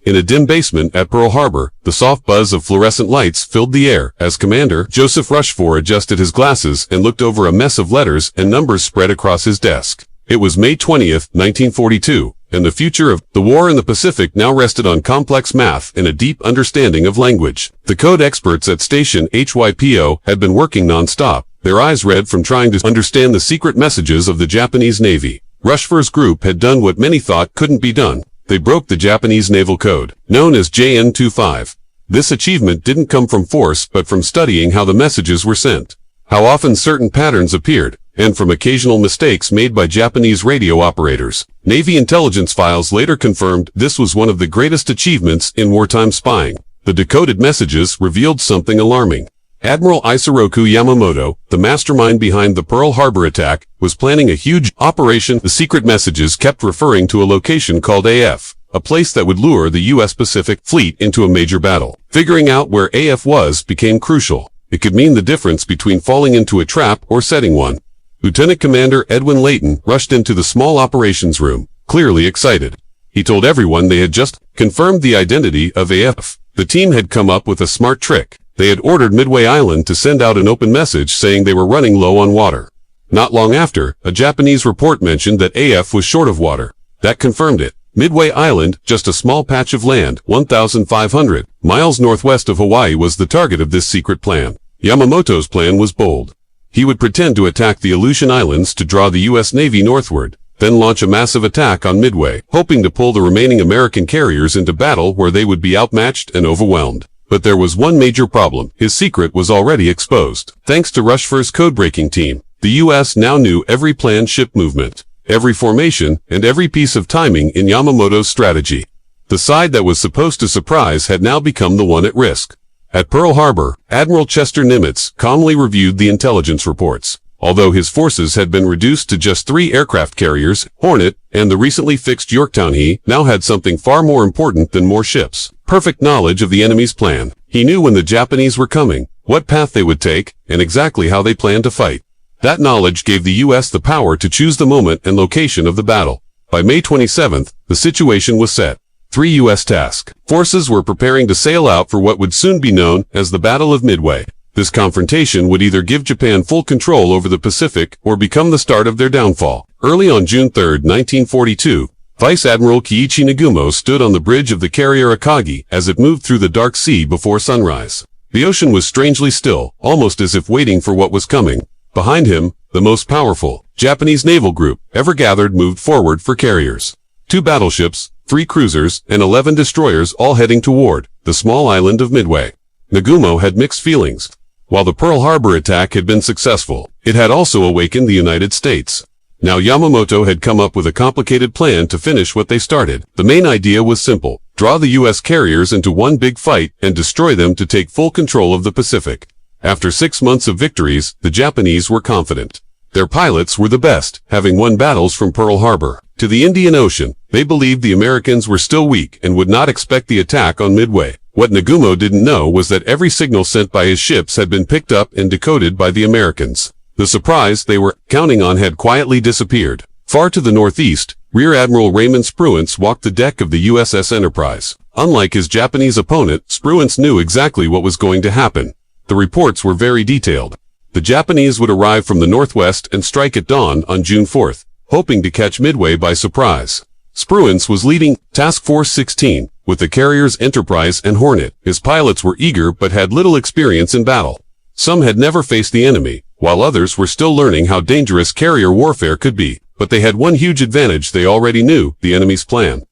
In a dim basement at Pearl Harbor, the soft buzz of fluorescent lights filled the air as Commander Joseph Rushford adjusted his glasses and looked over a mess of letters and numbers spread across his desk. It was May 20th, 1942, and the future of the war in the Pacific now rested on complex math and a deep understanding of language. The code experts at Station HYPO had been working non-stop, their eyes red from trying to understand the secret messages of the Japanese Navy. Rushford's group had done what many thought couldn't be done. They broke the Japanese naval code, known as JN25. This achievement didn't come from force but from studying how the messages were sent, how often certain patterns appeared, and from occasional mistakes made by Japanese radio operators. Navy intelligence files later confirmed this was one of the greatest achievements in wartime spying. The decoded messages revealed something alarming. Admiral Isoroku Yamamoto, the mastermind behind the Pearl Harbor attack, was planning a huge operation. The secret messages kept referring to a location called AF, a place that would lure the U.S. Pacific Fleet into a major battle. Figuring out where AF was became crucial. It could mean the difference between falling into a trap or setting one. Lieutenant Commander Edwin Layton rushed into the small operations room, clearly excited. He told everyone they had just confirmed the identity of AF. The team had come up with a smart trick. They had ordered Midway Island to send out an open message saying they were running low on water. Not long after, a Japanese report mentioned that AF was short of water. That confirmed it. Midway Island, just a small patch of land, 1,500 miles northwest of Hawaii, was the target of this secret plan. Yamamoto's plan was bold. He would pretend to attack the Aleutian Islands to draw the U.S. Navy northward, then launch a massive attack on Midway, hoping to pull the remaining American carriers into battle where they would be outmatched and overwhelmed. But there was one major problem. His secret was already exposed. Thanks to Rushford's code-breaking team, the U.S. now knew every planned ship movement, every formation, and every piece of timing in Yamamoto's strategy. The side that was supposed to surprise had now become the one at risk. At Pearl Harbor, Admiral Chester Nimitz calmly reviewed the intelligence reports. Although his forces had been reduced to just 3 aircraft carriers, Hornet, and the recently fixed Yorktown, he now had something far more important than more ships. Perfect knowledge of the enemy's plan. He knew when the Japanese were coming, what path they would take, and exactly how they planned to fight. That knowledge gave the U.S. the power to choose the moment and location of the battle. By May 27th, the situation was set. 3 U.S. task forces were preparing to sail out for what would soon be known as the Battle of Midway. This confrontation would either give Japan full control over the Pacific or become the start of their downfall. Early on June 3, 1942, Vice Admiral Kiichi Nagumo stood on the bridge of the carrier Akagi as it moved through the dark sea before sunrise. The ocean was strangely still, almost as if waiting for what was coming. Behind him, the most powerful Japanese naval group ever gathered moved forward for carriers. 2 battleships, 3 cruisers, and 11 destroyers, all heading toward the small island of Midway. Nagumo had mixed feelings. While the Pearl Harbor attack had been successful, it had also awakened the United States. Now Yamamoto had come up with a complicated plan to finish what they started. The main idea was simple: draw the U.S. carriers into one big fight and destroy them to take full control of the Pacific. After 6 months of victories, the Japanese were confident. Their pilots were the best, having won battles from Pearl Harbor to the Indian Ocean. They believed the Americans were still weak and would not expect the attack on Midway. What Nagumo didn't know was that every signal sent by his ships had been picked up and decoded by the Americans. The surprise they were counting on had quietly disappeared. Far to the northeast, Rear Admiral Raymond Spruance walked the deck of the USS Enterprise. Unlike his Japanese opponent, Spruance knew exactly what was going to happen. The reports were very detailed. The Japanese would arrive from the northwest and strike at dawn on June 4th, hoping to catch Midway by surprise. Spruance was leading Task Force 16, with the carriers Enterprise and Hornet. His pilots were eager but had little experience in battle. Some had never faced the enemy, while others were still learning how dangerous carrier warfare could be. But they had one huge advantage: they already knew the enemy's plan.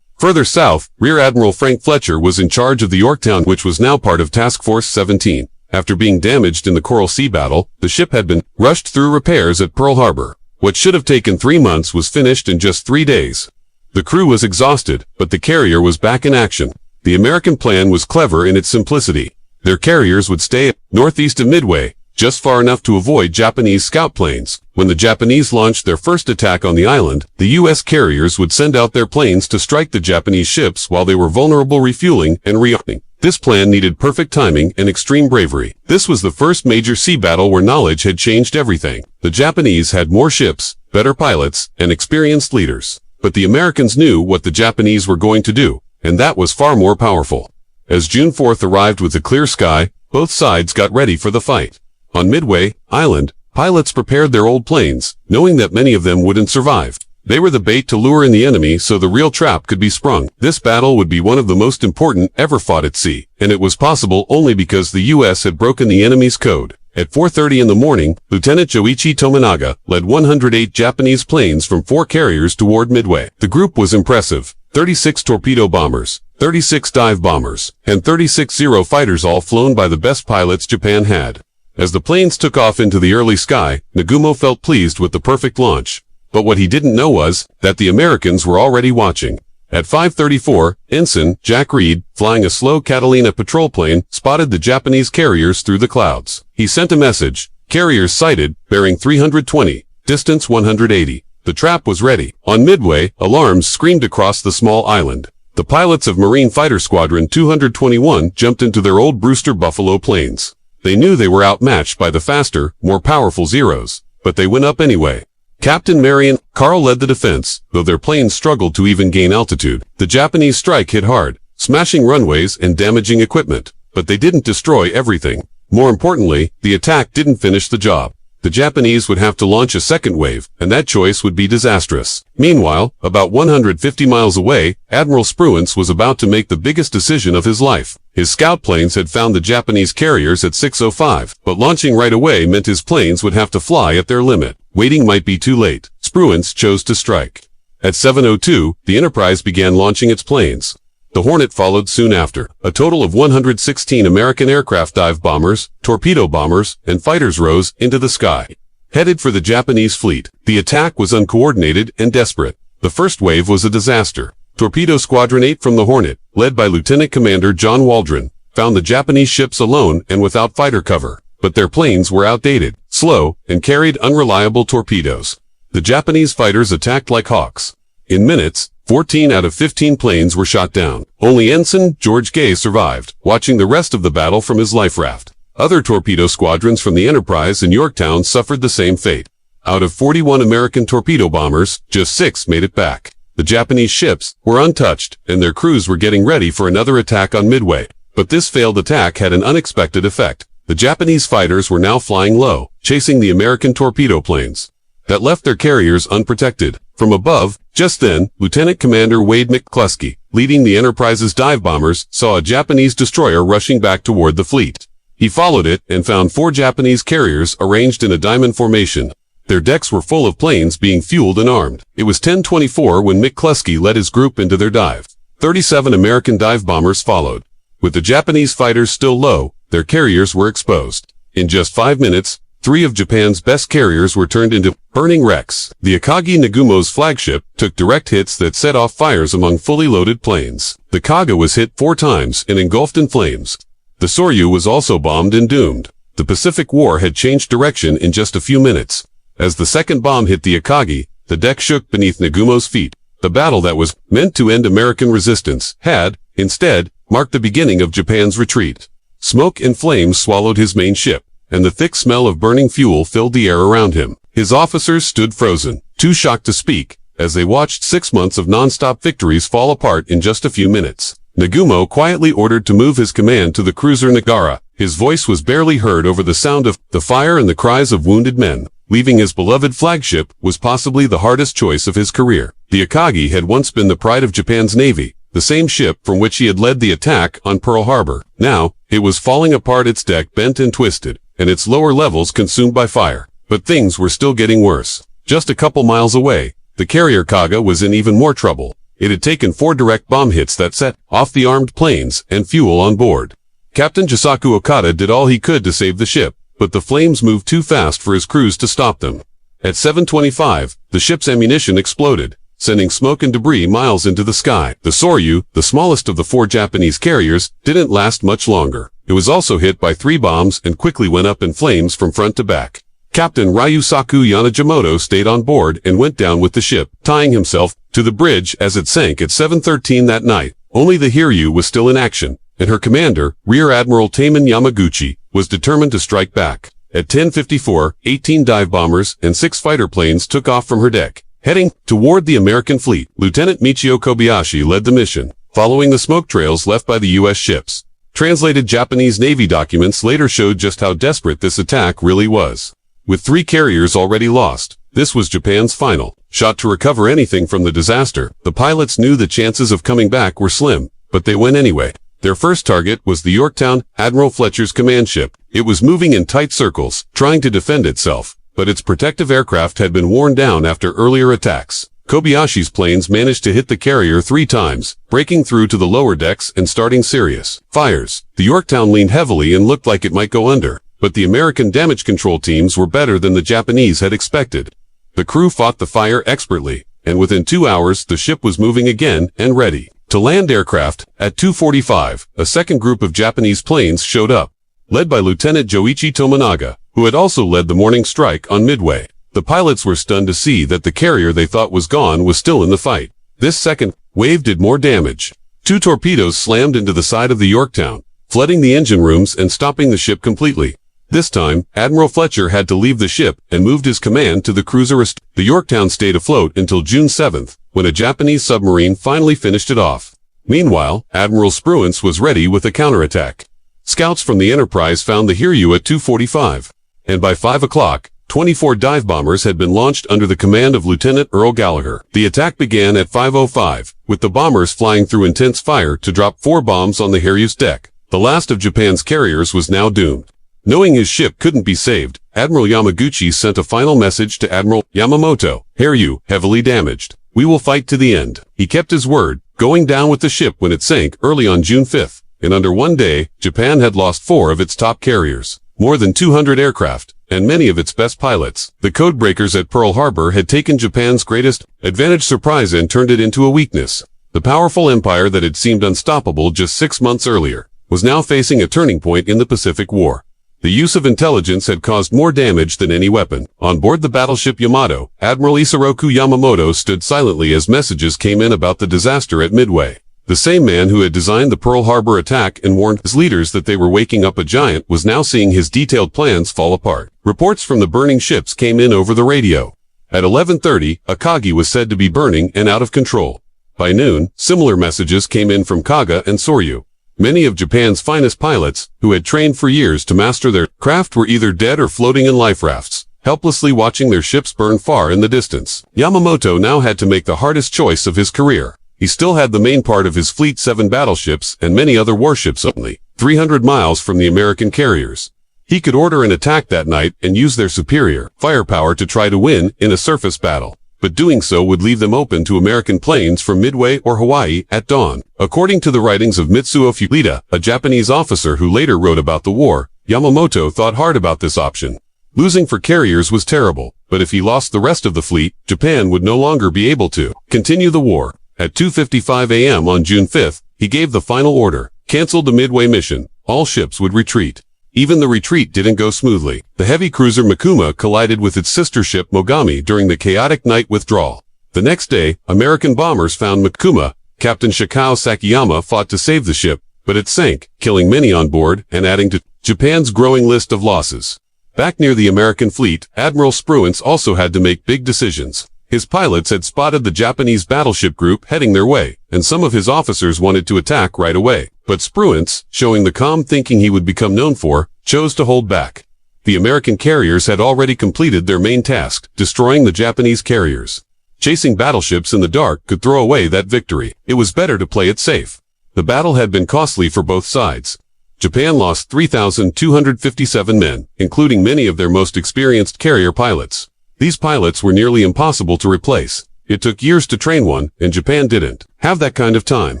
Further south, Rear Admiral Frank Fletcher was in charge of the Yorktown, which was now part of Task Force 17. After being damaged in the Coral Sea battle, the ship had been rushed through repairs at Pearl Harbor. What should have taken 3 months was finished in just 3 days. The crew was exhausted, but the carrier was back in action. The American plan was clever in its simplicity. Their carriers would stay northeast of Midway, just far enough to avoid Japanese scout planes. When the Japanese launched their first attack on the island, the U.S. carriers would send out their planes to strike the Japanese ships while they were vulnerable, refueling and rearming. This plan needed perfect timing and extreme bravery. This was the first major sea battle where knowledge had changed everything. The Japanese had more ships, better pilots, and experienced leaders. But the Americans knew what the Japanese were going to do. and that was far more powerful. As June 4th arrived with a clear sky, both sides got ready for the fight. On Midway Island, pilots prepared their old planes, knowing that many of them wouldn't survive. They were the bait to lure in the enemy so the real trap could be sprung. This battle would be one of the most important ever fought at sea, and it was possible only because the U.S. had broken the enemy's code. At 4:30 in the morning, Lieutenant Joichi Tominaga led 108 Japanese planes from 4 carriers toward Midway. The group was impressive. 36 torpedo bombers, 36 dive bombers, and 36 Zero fighters, all flown by the best pilots Japan had. As the planes took off into the early sky, Nagumo felt pleased with the perfect launch. But what he didn't know was that the Americans were already watching. At 5:34, Ensign Jack Reed, flying a slow Catalina patrol plane, spotted the Japanese carriers through the clouds. He sent a message: "Carriers sighted, bearing 320, distance 180. The trap was ready." On Midway, alarms screamed across the small island. The pilots of Marine Fighter Squadron 221 jumped into their old Brewster Buffalo planes. They knew they were outmatched by the faster, more powerful Zeros, but they went up anyway. Captain Marion Carl led the defense, though their planes struggled to even gain altitude. The Japanese strike hit hard, smashing runways and damaging equipment, but they didn't destroy everything. More importantly, the attack didn't finish the job. The Japanese would have to launch a second wave, and that choice would be disastrous. Meanwhile, about 150 miles away, Admiral Spruance was about to make the biggest decision of his life. His scout planes had found the Japanese carriers at 6:05, but launching right away meant his planes would have to fly at their limit. Waiting might be too late. Spruance chose to strike. At 7:02, the Enterprise began launching its planes. The Hornet followed soon after. A total of 116 American aircraft dive bombers, torpedo bombers, and fighters rose into the sky, headed for the Japanese fleet. The attack was uncoordinated and desperate. The first wave was a disaster. Torpedo Squadron 8 from the Hornet, led by Lieutenant Commander John Waldron, found the Japanese ships alone and without fighter cover. But their planes were outdated, slow, and carried unreliable torpedoes. The Japanese fighters attacked like hawks. In minutes, 14 out of 15 planes were shot down. Only Ensign George Gay survived, watching the rest of the battle from his life raft. Other torpedo squadrons from the Enterprise and Yorktown suffered the same fate. Out of 41 American torpedo bombers, just 6 made it back. The Japanese ships were untouched, and their crews were getting ready for another attack on Midway. But this failed attack had an unexpected effect. The Japanese fighters were now flying low, chasing the American torpedo planes. That left their carriers unprotected. From above, just then, Lieutenant Commander Wade McCluskey, leading the Enterprise's dive bombers, saw a Japanese destroyer rushing back toward the fleet. He followed it and found 4 Japanese carriers arranged in a diamond formation. Their decks were full of planes being fueled and armed. It was 10:24 when McCluskey led his group into their dive. 37 American dive bombers followed. With the Japanese fighters still low, their carriers were exposed. In just 5 minutes, 3 of Japan's best carriers were turned into burning wrecks. The Akagi Nagumo's flagship took direct hits that set off fires among fully loaded planes. The Kaga was hit 4 times and engulfed in flames. The Soryu was also bombed and doomed. The Pacific War had changed direction in just a few minutes. As the second bomb hit the Akagi, the deck shook beneath Nagumo's feet. The battle that was meant to end American resistance had, instead, marked the beginning of Japan's retreat. Smoke and flames swallowed his main ship, and the thick smell of burning fuel filled the air around him. His officers stood frozen, too shocked to speak, as they watched 6 months of non-stop victories fall apart in just a few minutes. Nagumo quietly ordered to move his command to the cruiser Nagara. His voice was barely heard over the sound of the fire and the cries of wounded men. Leaving his beloved flagship was possibly the hardest choice of his career. The Akagi had once been the pride of Japan's navy, the same ship from which he had led the attack on Pearl Harbor. Now, it was falling apart, its deck bent and twisted, and its lower levels consumed by fire. But things were still getting worse. Just a couple miles away, the carrier Kaga was in even more trouble. It had taken 4 direct bomb hits that set off the armed planes and fuel on board. Captain Jisaku Okada did all he could to save the ship, but the flames moved too fast for his crews to stop them. At 7:25, the ship's ammunition exploded, sending smoke and debris miles into the sky. The Soryu, the smallest of the 4 Japanese carriers, didn't last much longer. It was also hit by 3 bombs and quickly went up in flames from front to back. Captain Ryusaku Yanagimoto stayed on board and went down with the ship, tying himself to the bridge as it sank at 7:13 that night. Only the Hiryu was still in action, and her commander, Rear Admiral Taman Yamaguchi, was determined to strike back. At 10:54, 18 dive bombers and 6 fighter planes took off from her deck, heading toward the American fleet. Lieutenant Michio Kobayashi led the mission. following the smoke trails left by the U.S. ships. Translated Japanese Navy documents later showed just how desperate this attack really was. With 3 carriers already lost, this was Japan's final shot to recover anything from the disaster. The pilots knew the chances of coming back were slim, but they went anyway. Their first target was the Yorktown, Admiral Fletcher's command ship. It was moving in tight circles, trying to defend itself, but its protective aircraft had been worn down after earlier attacks. Kobayashi's planes managed to hit the carrier 3 times, breaking through to the lower decks and starting serious fires. The Yorktown leaned heavily and looked like it might go under, but the American damage control teams were better than the Japanese had expected. The crew fought the fire expertly, and within 2 hours the ship was moving again and ready to land aircraft. At 2:45, a second group of Japanese planes showed up, led by Lieutenant Joichi Tominaga, who had also led the morning strike on Midway. The pilots were stunned to see that the carrier they thought was gone was still in the fight. This second wave did more damage. 2 torpedoes slammed into the side of the Yorktown, flooding the engine rooms and stopping the ship completely. This time, Admiral Fletcher had to leave the ship and moved his command to the cruiser. The Yorktown stayed afloat until June 7th, when a Japanese submarine finally finished it off. Meanwhile, Admiral Spruance was ready with a counterattack. Scouts from the Enterprise found the Hiryu at 2:45, and by 5 o'clock, 24 dive bombers had been launched under the command of Lieutenant Earl Gallagher. The attack began at 5:05, with the bombers flying through intense fire to drop 4 bombs on the Hiryu's deck. The last of Japan's carriers was now doomed. Knowing his ship couldn't be saved, Admiral Yamaguchi sent a final message to Admiral Yamamoto. "Hiryu, heavily damaged. We will fight to the end." He kept his word, going down with the ship when it sank early on June 5th. In under 1 day, Japan had lost 4 of its top carriers, more than 200 aircraft, and many of its best pilots. The codebreakers at Pearl Harbor had taken Japan's greatest advantage surprise and turned it into a weakness. The powerful empire that had seemed unstoppable just 6 months earlier was now facing a turning point in the Pacific War. The use of intelligence had caused more damage than any weapon. On board the battleship Yamato, Admiral Isoroku Yamamoto stood silently as messages came in about the disaster at Midway. The same man who had designed the Pearl Harbor attack and warned his leaders that they were waking up a giant was now seeing his detailed plans fall apart. Reports from the burning ships came in over the radio. At 11:30, Akagi was said to be burning and out of control. By noon, similar messages came in from Kaga and Soryu. Many of Japan's finest pilots, who had trained for years to master their craft, were either dead or floating in life rafts, helplessly watching their ships burn far in the distance. Yamamoto now had to make the hardest choice of his career. He still had the main part of his fleet, 7 battleships and many other warships only 300 miles from the American carriers. He could order an attack that night and use their superior firepower to try to win in a surface battle, but doing so would leave them open to American planes from Midway or Hawaii at dawn. According to the writings of Mitsuo Fukuda, a Japanese officer who later wrote about the war, Yamamoto thought hard about this option. Losing for carriers was terrible, but if he lost the rest of the fleet, Japan would no longer be able to continue the war. At 2:55 a.m. on June 5th, he gave the final order: cancel the Midway mission. All ships would retreat. Even the retreat didn't go smoothly. The heavy cruiser Mikuma collided with its sister ship Mogami during the chaotic night withdrawal. The next day, American bombers found Mikuma. Captain Shikao Sakiyama fought to save the ship, but it sank, killing many on board and adding to Japan's growing list of losses. Back near the American fleet, Admiral Spruance also had to make big decisions. His pilots had spotted the Japanese battleship group heading their way, and some of his officers wanted to attack right away. But Spruance, showing the calm thinking he would become known for, chose to hold back. The American carriers had already completed their main task, destroying the Japanese carriers. Chasing battleships in the dark could throw away that victory. It was better to play it safe. The battle had been costly for both sides. Japan lost 3,257 men, including many of their most experienced carrier pilots. These pilots were nearly impossible to replace. It took years to train one, and Japan didn't have that kind of time.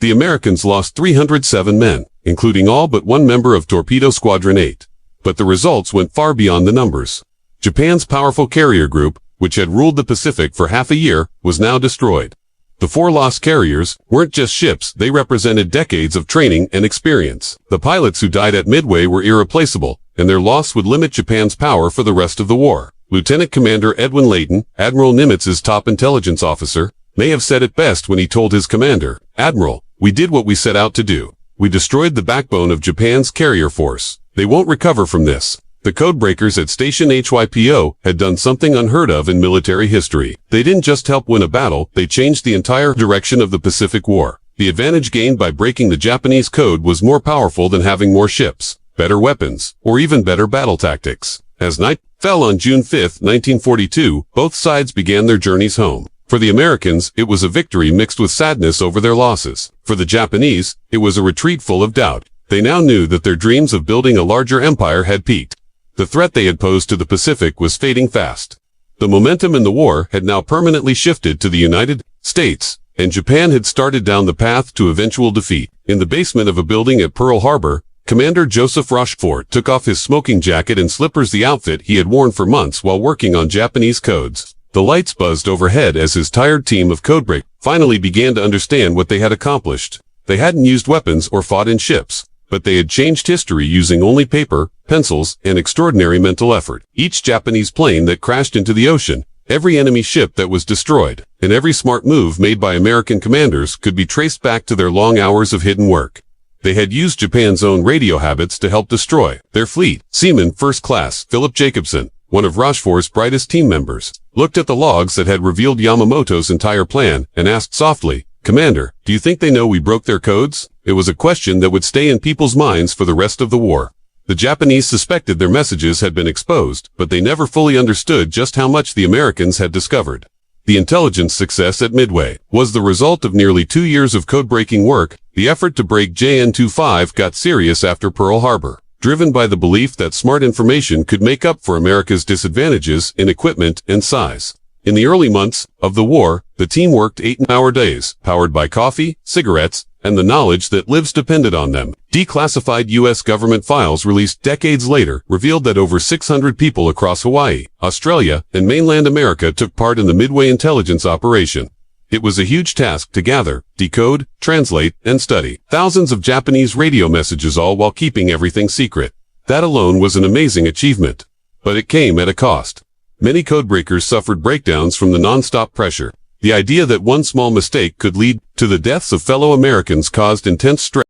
The Americans lost 307 men, including all but one member of Torpedo Squadron 8. But the results went far beyond the numbers. Japan's powerful carrier group, which had ruled the Pacific for half a year, was now destroyed. The 4 lost carriers weren't just ships, they represented decades of training and experience. The pilots who died at Midway were irreplaceable, and their loss would limit Japan's power for the rest of the war. Lieutenant Commander Edwin Layton, Admiral Nimitz's top intelligence officer, may have said it best when he told his commander, "Admiral, we did what we set out to do. We destroyed the backbone of Japan's carrier force. They won't recover from this." The codebreakers at Station HYPO had done something unheard of in military history. They didn't just help win a battle, they changed the entire direction of the Pacific War. The advantage gained by breaking the Japanese code was more powerful than having more ships, better weapons, or even better battle tactics. As night fell on June 5, 1942, both sides began their journeys home. For the Americans, it was a victory mixed with sadness over their losses. For the Japanese, it was a retreat full of doubt. They now knew that their dreams of building a larger empire had peaked. The threat they had posed to the Pacific was fading fast. The momentum in the war had now permanently shifted to the United States, and Japan had started down the path to eventual defeat. In the basement of a building at Pearl Harbor, Commander Joseph Rochefort took off his smoking jacket and slippers, the outfit he had worn for months while working on Japanese codes. The lights buzzed overhead as his tired team of codebreakers finally began to understand what they had accomplished. They hadn't used weapons or fought in ships, but they had changed history using only paper, pencils, and extraordinary mental effort. Each Japanese plane that crashed into the ocean, every enemy ship that was destroyed, and every smart move made by American commanders could be traced back to their long hours of hidden work. They had used Japan's own radio habits to help destroy their fleet. Seaman First Class Philip Jacobson, one of Rochefort's brightest team members, looked at the logs that had revealed Yamamoto's entire plan and asked softly, "Commander, do you think they know we broke their codes?" It was a question that would stay in people's minds for the rest of the war. The Japanese suspected their messages had been exposed, but they never fully understood just how much the Americans had discovered. The intelligence success at Midway was the result of nearly 2 years of code-breaking work. The effort to break JN-25 got serious after Pearl Harbor, driven by the belief that smart information could make up for America's disadvantages in equipment and size. In the early months of the war, the team worked 8-hour days, powered by coffee, cigarettes, and the knowledge that lives depended on them. Declassified U.S. government files released decades later revealed that over 600 people across Hawaii, Australia, and mainland America took part in the Midway intelligence operation. It was a huge task to gather, decode, translate, and study thousands of Japanese radio messages, all while keeping everything secret. That alone was an amazing achievement. But it came at a cost. Many codebreakers suffered breakdowns from the non-stop pressure. The idea that one small mistake could lead to the deaths of fellow Americans caused intense stress